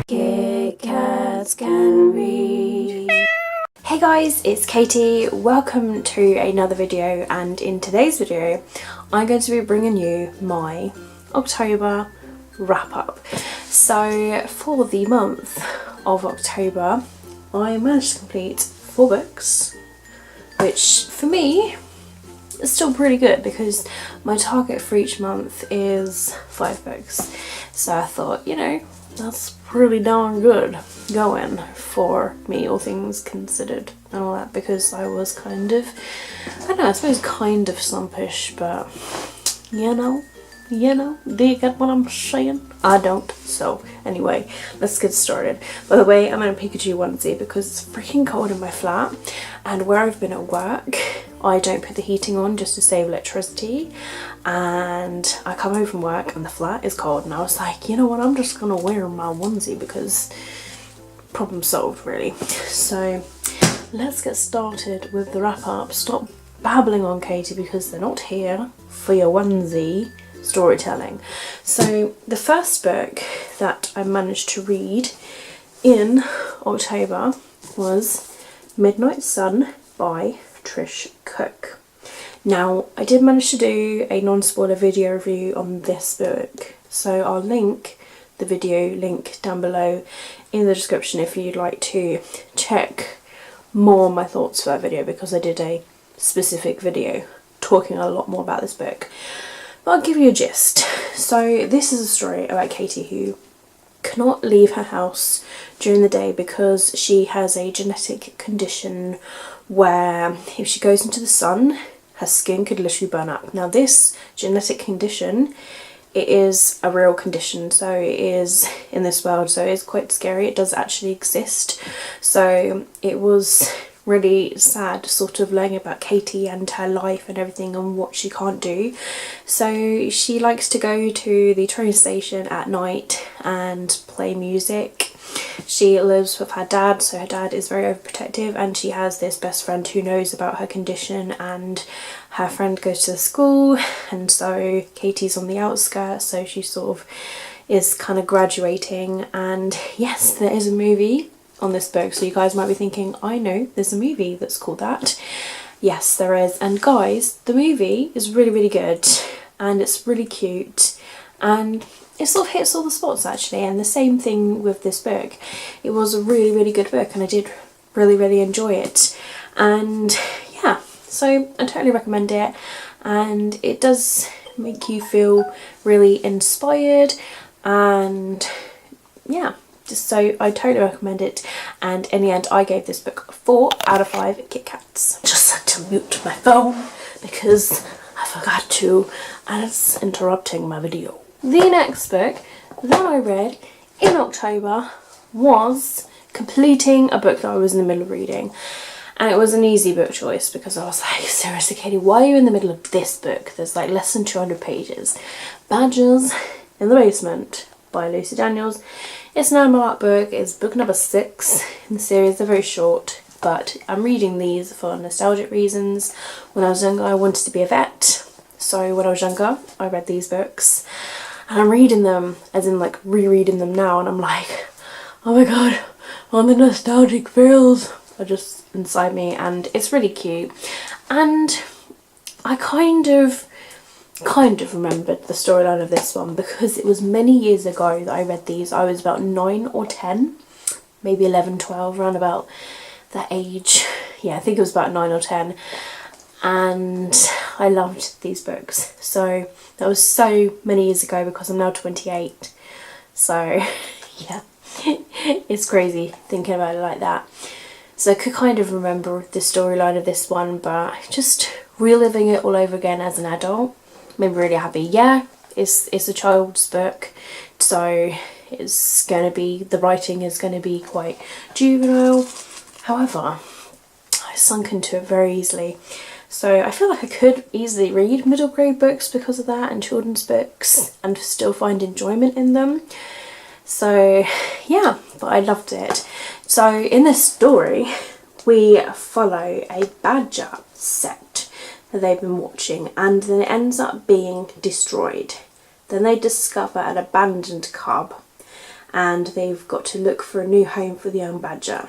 Kit Kats can read. Hey guys, it's Katie. Welcome to another video, and in today's video I'm going to be bringing you my October wrap up. So for the month of October I managed to complete 4 books, which for me is still pretty good because my target for each month is 5 books. So I thought, you know, that's pretty darn good going for me, all things considered and all that, because I was kind of, I don't know, I suppose kind of slumpish, but you know, do you get what I'm saying? I don't. So anyway, let's get started. By the way, I'm in a Pikachu onesie because it's freaking cold in my flat, and where I've been at work I don't put the heating on just to save electricity, and I come home from work and the flat is cold, and I was like, you know what, I'm just gonna wear my onesie because problem solved really. So let's get started with the wrap up. Stop babbling on, Katie, because they're not here for your onesie storytelling. So the first book that I managed to read in October was Midnight Sun by Trish Cook. Now I did manage to do a non-spoiler video review on this book, so I'll link the video link down below in the description if you'd like to check more on my thoughts for that video, because I did a specific video talking a lot more about this book. But I'll give you a gist. So this is a story about Katie who cannot leave her house during the day because she has a genetic condition where if she goes into the sun her skin could literally burn up. Now this genetic condition, it is a real condition, so it is in this world, so it's quite scary. It does actually exist. So it was really sad sort of learning about Katie and her life and everything and what she can't do. So she likes to go to the train station at night and play music. She lives with her dad, so her dad is very overprotective, and she has this best friend who knows about her condition, and her friend goes to the school, and so Katie's on the outskirts, so she sort of is kind of graduating. And yes, there is a movie on this book, so you guys might be thinking, I know there's a movie that's called that. Yes, there is. And guys, the movie is really good, and it's really cute, and it sort of hits all the spots actually. And the same thing with this book, it was a really good book, and I did really enjoy it. And yeah, so I totally recommend it, and it does make you feel really inspired, and yeah, just so I totally recommend it. And in the end I gave this book 4 out of 5 Kit Kats. Just had to mute my phone because I forgot to, and it's interrupting my video. The next book that I read in October was completing a book that I was in the middle of reading, and it was an easy book choice because I was like, seriously Katie, why are you in the middle of this book? There's like less than 200 pages. Badgers in the Basement by Lucy Daniels. It's an Animal Art book. It's book number 6 in the series. They're very short, but I'm reading these for nostalgic reasons. When I was younger I wanted to be a vet, so when I was younger I read these books, and I'm reading them, as in like rereading them now, and I'm like, oh my god, all the nostalgic feels are just inside me, and it's really cute. And I kind of remembered the storyline of this one because it was many years ago that I read these. I was about 9 or 10, maybe 11, 12, around about that age. Yeah, I think it was about 9 or 10. And I loved these books. So that was so many years ago because I'm now 28. So yeah, it's crazy thinking about it like that. So I could kind of remember the storyline of this one, but just reliving it all over again as an adult made me really happy. Yeah, it's a child's book, so it's going to be, the writing is going to be quite juvenile. However, I sunk into it very easily. So I feel like I could easily read middle grade books because of that, and children's books, and still find enjoyment in them. So yeah, but I loved it. So in this story we follow a badger set that they've been watching, and then it ends up being destroyed. Then they discover an abandoned cub, and they've got to look for a new home for the young badger.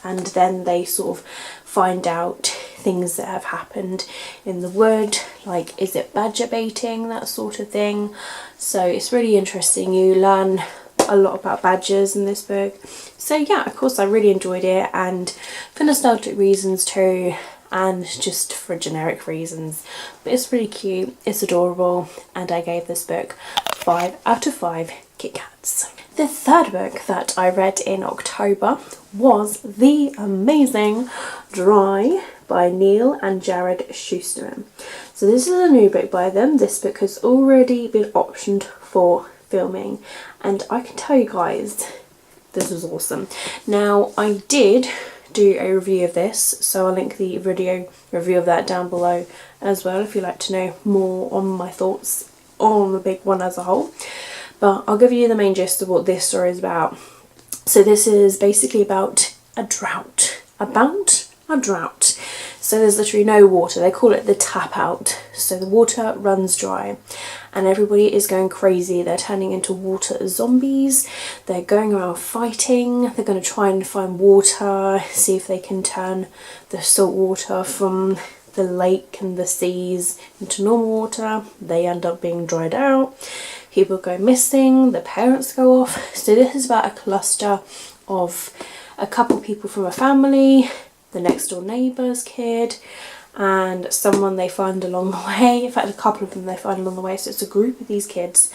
And then they sort of find out things that have happened in the wood, like is it badger baiting, that sort of thing. So it's really interesting. You learn a lot about badgers in this book. So yeah, of course I really enjoyed it, and for nostalgic reasons too, and just for generic reasons. But it's really cute, it's adorable, and I gave this book 5 out of 5 Kit Kats. The third book that I read in October was the amazing Dry by Neil and Jared Shusterman. So this is a new book by them. This book has already been optioned for filming, and I can tell you guys, this was awesome. Now, I did do a review of this, so I'll link the video review of that down below as well if you'd like to know more on my thoughts on the big one as a whole. But I'll give you the main gist of what this story is about. So this is basically about a drought. About a drought. So there's literally no water. They call it the tap out. So the water runs dry and everybody is going crazy. They're turning into water zombies. They're going around fighting. They're going to try and find water, see if they can turn the salt water from the lake and the seas into normal water. They end up being dried out. People go missing, the parents go off. So this is about a cluster of a couple people from a family, the next door neighbour's kid, and someone they find along the way. In fact, a couple of them they find along the way. So it's a group of these kids,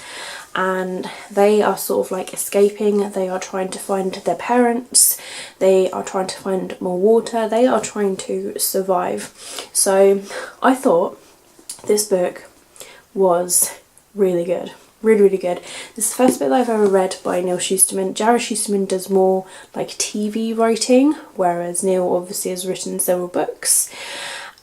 and they are sort of like escaping. They are trying to find their parents. They are trying to find more water. They are trying to survive. So I thought this book was really good. Really, really good. This is the first book that I've ever read by Neil Shusterman. Jared Shusterman does more like TV writing, whereas Neil obviously has written several books.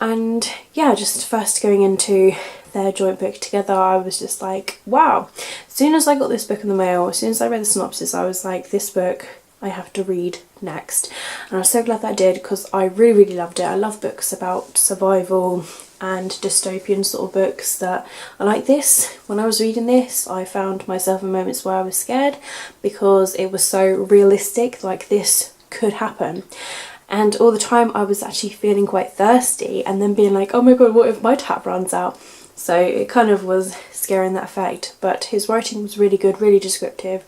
And yeah, just first going into their joint book together, I was just like, wow. As soon as I got this book in the mail, as soon as I read the synopsis, I was like, this book I have to read next. And I'm so glad that I did, because I really, really loved it. I love books about survival and dystopian sort of books that are like this. When I was reading this, I found myself in moments where I was scared because it was so realistic, like this could happen. And all the time I was actually feeling quite thirsty and then being like, oh my god, what if my tap runs out? So it kind of was scaring that effect. But his writing was really good, really descriptive,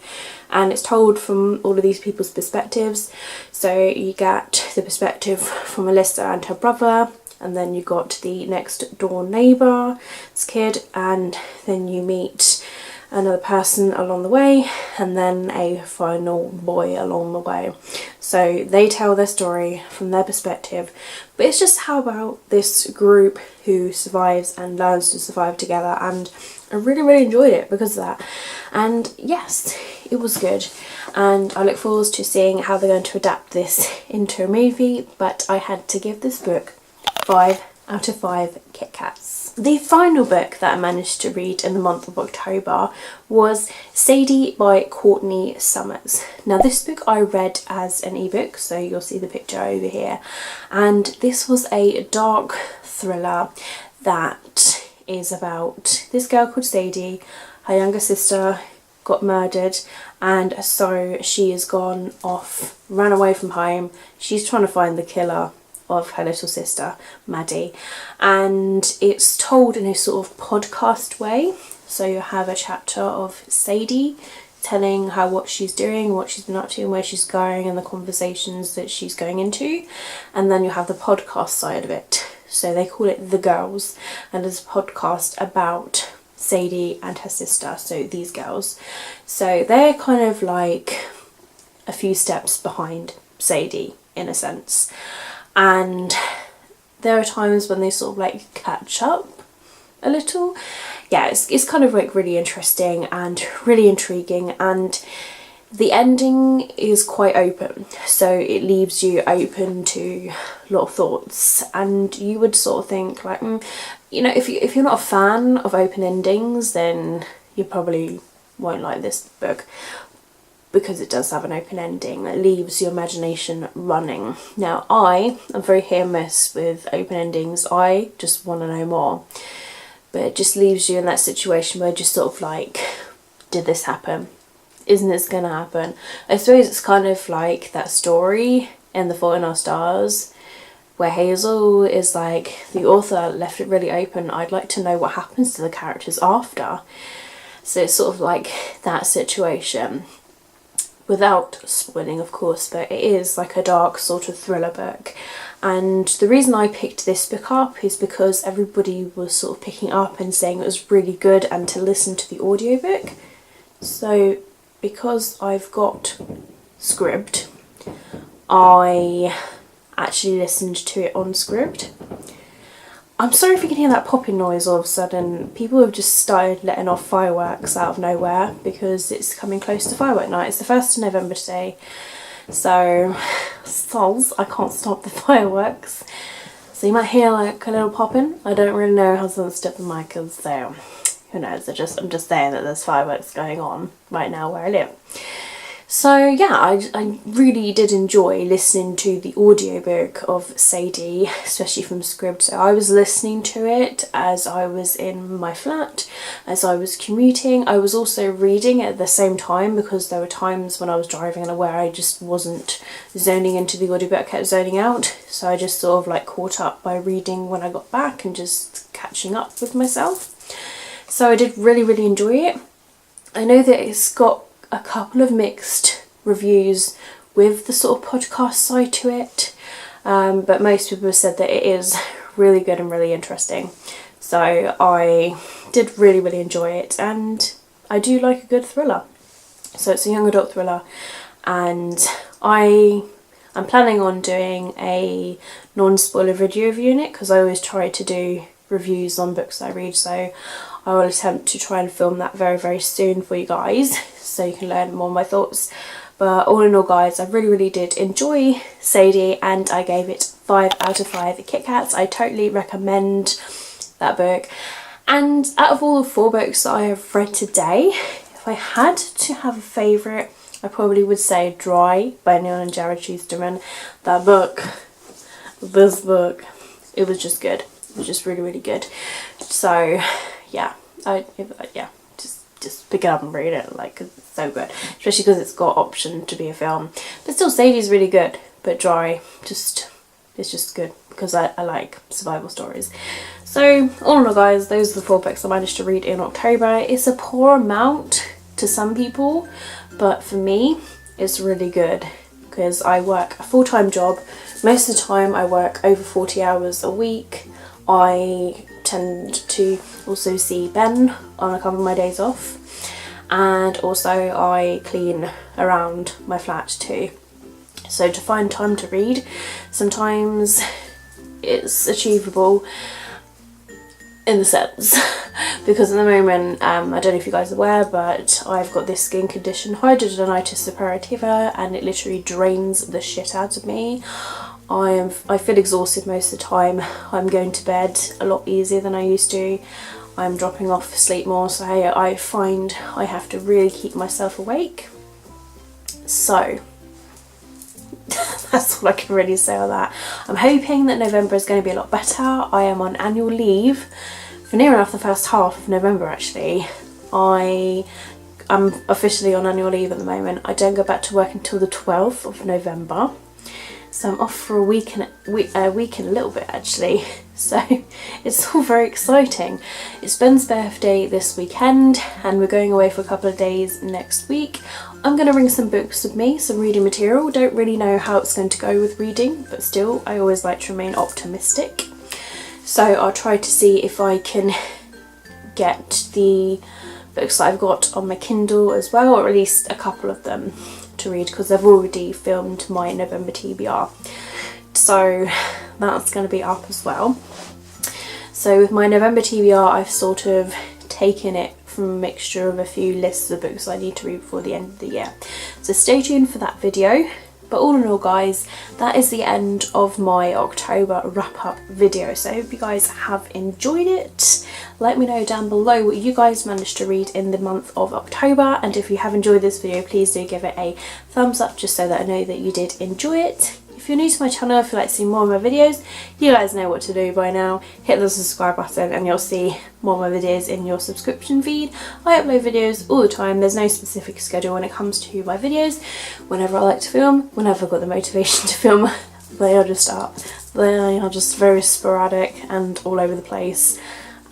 and it's told from all of these people's perspectives. So you get the perspective from Alyssa and her brother, and then you got the next door neighbour's kid, and then you meet another person along the way, and then a final boy along the way. So they tell their story from their perspective, but it's just how about this group who survives and learns to survive together, and I really, really enjoyed it because of that. And yes, it was good, and I look forward to seeing how they're going to adapt this into a movie, but I had to give this book 5 out of 5 Kit Kats. The final book that I managed to read in the month of October was Sadie by Courtney Summers. Now this book I read as an ebook, so you'll see the picture over here, and this was a dark thriller that is about this girl called Sadie. Her younger sister got murdered, and so she has gone off, ran away from home. She's trying to find the killer of her little sister, Maddie, and it's told in a sort of podcast way. So you have a chapter of Sadie telling her what she's doing, what she's been up to and where she's going, and the conversations that she's going into, and then you have the podcast side of it. So they call it The Girls, and it's a podcast about Sadie and her sister, so these girls. So they're kind of like a few steps behind Sadie in a sense, and there are times when they sort of like catch up a little. Yeah, it's kind of like really interesting and really intriguing, and the ending is quite open, so it leaves you open to a lot of thoughts, and you would sort of think like, you know, if you're not a fan of open endings, then you probably won't like this book, because it does have an open ending that leaves your imagination running. Now I am very hit and miss with open endings. I just want to know more, but it just leaves you in that situation where just sort of like, did this happen? isn't this gonna happen? I suppose it's kind of like that story in The Fault in Our Stars where Hazel is like, the author left it really open, I'd like to know what happens to the characters after. So it's sort of like that situation, without spoiling of course, but it is like a dark sort of thriller book. And the reason I picked this book up is because everybody was sort of picking up and saying it was really good and to listen to the audiobook. So because I've got Scribd, I actually listened to it on Scribd. I'm sorry if you can hear that popping noise all of a sudden. People have just started letting off fireworks out of nowhere because it's coming close to firework night. It's the 1st of November today, so sols, I can't stop the fireworks. So you might hear like a little popping. I don't really know how sensitive the mic is, so who knows. I'm just saying that there's fireworks going on right now where I live. So yeah, I really did enjoy listening to the audiobook of Sadie, especially from Scribd. So I was listening to it as I was in my flat, as I was commuting. I was also reading at the same time because there were times when I was driving and where I just wasn't zoning into the audiobook, I kept zoning out. So I just sort of like caught up by reading when I got back and just catching up with myself. So I did really enjoy it. I know that it's got a couple of mixed reviews with the sort of podcast side to it, but most people have said that it is really good and really interesting. So I did really enjoy it, and I do like a good thriller. So it's a young adult thriller, and I'm planning on doing a non-spoiler video review in it because I always try to do reviews on books that I read, so I will attempt to try and film that very soon for you guys so you can learn more of my thoughts. But all in all guys, I really did enjoy Sadie, and I gave it 5 out of 5 Kit Kats. I totally recommend that book. And out of all the 4 books that I have read today, if I had to have a favourite, I probably would say Dry by Neil and Jared Shusterman. This book, it was just good. It was just really good. So yeah, just pick it up and read it, like, 'cause it's so good, especially because it's got option to be a film. But still, Sadie's really good, but Dry it's just good because I like survival stories. So all in all guys, those are the 4 books I managed to read in October. It's a poor amount to some people, but for me it's really good because I work a full-time job. Most of the time I work over 40 hours a week. I tend to also see Ben on a couple of my days off, and also I clean around my flat too. So to find time to read, sometimes it's achievable in the sense because at the moment, I don't know if you guys are aware, but I've got this skin condition, hidradenitis suppurativa, and it literally drains the shit out of me. I feel exhausted most of the time. I'm going to bed a lot easier than I used to. I'm dropping off sleep more, so I find I have to really keep myself awake. So that's all I can really say on that. I'm hoping that November is going to be a lot better. I am on annual leave for near enough the first half of November actually. I'm officially on annual leave at the moment. I don't go back to work until the 12th of November. So I'm off for a week and a little bit actually. So it's all very exciting. It's Ben's birthday this weekend and we're going away for a couple of days next week. I'm going to bring some books with me, some reading material. Don't really know how it's going to go with reading, but still I always like to remain optimistic. So I'll try to see if I can get the books that I've got on my Kindle as well, or at least a couple of them to read because I've already filmed my November TBR, so that's going to be up as well. So with my November TBR, I've sort of taken it from a mixture of a few lists of books I need to read before the end of the year, so stay tuned for that video. But all in all guys, that is the end of my October wrap-up video. So I hope you guys have enjoyed it. Let me know down below what you guys managed to read in the month of October, and if you have enjoyed this video, please do give it a thumbs up just so that I know that you did enjoy it. If If you're new to my channel, if you'd like to see more of my videos, you guys know what to do by now. Hit the subscribe button and you'll see more of my videos in your subscription feed. I upload videos all the time. There's no specific schedule when it comes to my videos. Whenever I like to film, whenever I've got the motivation to film, they are just very sporadic and all over the place,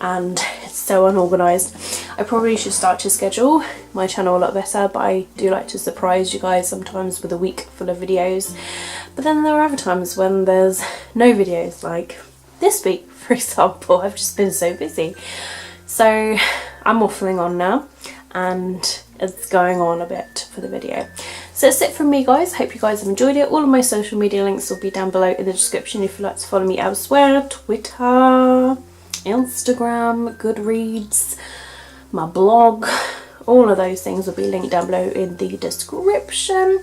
and it's so unorganised. I probably should start to schedule my channel a lot better, but I do like to surprise you guys sometimes with a week full of videos. But then there are other times when there's no videos, like this week for example. I've just been so busy. So I'm waffling on now and it's going on a bit for the video. So that's it from me, guys. Hope you guys have enjoyed it. All of my social media links will be down below in the description if you'd like to follow me elsewhere. Twitter, Instagram, Goodreads, my blog, all of those things will be linked down below in the description.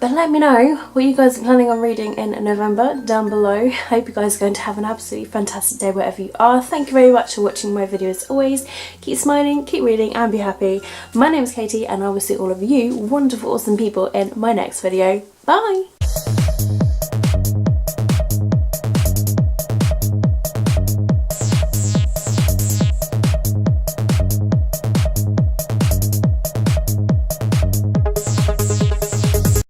But let me know what you guys are planning on reading in November down below. Hope you guys are going to have an absolutely fantastic day wherever you are. Thank you very much for watching my video as always. Keep smiling, keep reading and be happy. My name is Katie and I will see all of you wonderful awesome people in my next video. Bye!